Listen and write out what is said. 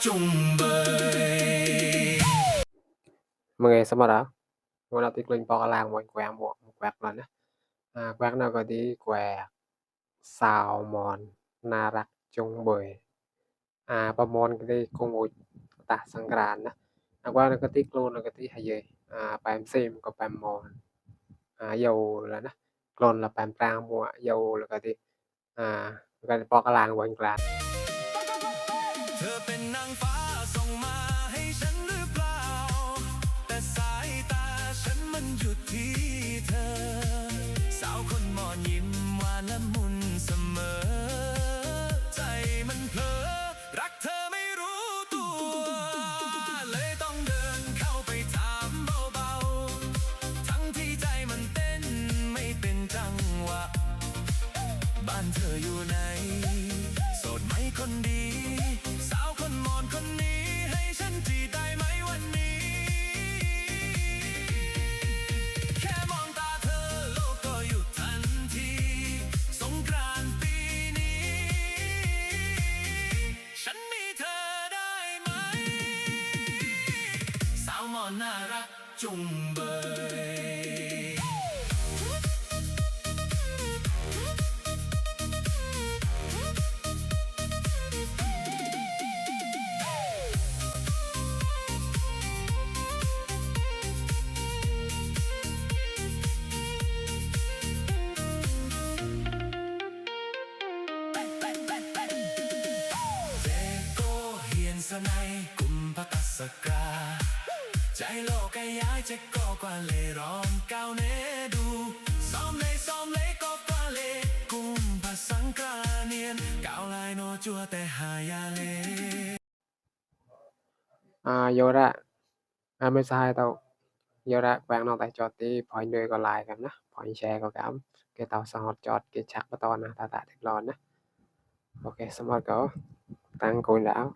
chung bời. Mười sama đó muốn là tích linh bò làng một quẹt lần á quẹt nào có tí quẹt xào mòn na rắc chung bưởiประมอนcái đi cùng một tạ sang gràn á quẹt nó có tí clone nó có tí hay gì bàm sim có bàm mòn dầu là nó clone là bàm trang mua dầu là cái tí cái bò làng một quẹt เธอเป็นนางฟ้าส่งมาให้ฉันหรือเปล่าแต่สายตาฉันมันหยุดที่เธอสาวคนมอนยิ้มหวานละมุนเสมอใจมันเพลอรักเธอไม่รู้ตัวเลยต้องเดินเข้าไปถามเบาๆทั้งที่ใจมันเต้นไม่เป็นจังหวะบ้านเธออยู่ไหนโสดไหมคนดีสาวคนมอนคนนี้ให้ฉันจีได้ไหมวันนี้แค่มองตาเธอโลกก็หยุดทันทีสงกรานต์ปีนี้ฉันมีเธอได้ไหมสาวมอนน่ารักจุงเบย เจโกเฮียนสนัยกุมภกัสกาใจโลกไอ้ย้ายเจโกกว่าเลร้อมก้าวเนดูซ้อมเลยก็กว่าเลกุมภสังกาเนียนก้าวลายโนจัวแต่หายาเล vô ra mới sai tao vô ra quẹt nó tại cho tí point đời còn lại cảm nhá point share có cảm cái tao sang hot chọn cái chắc của tao nè ta tại thích lon á ok xong rồi có tăng cùi đảo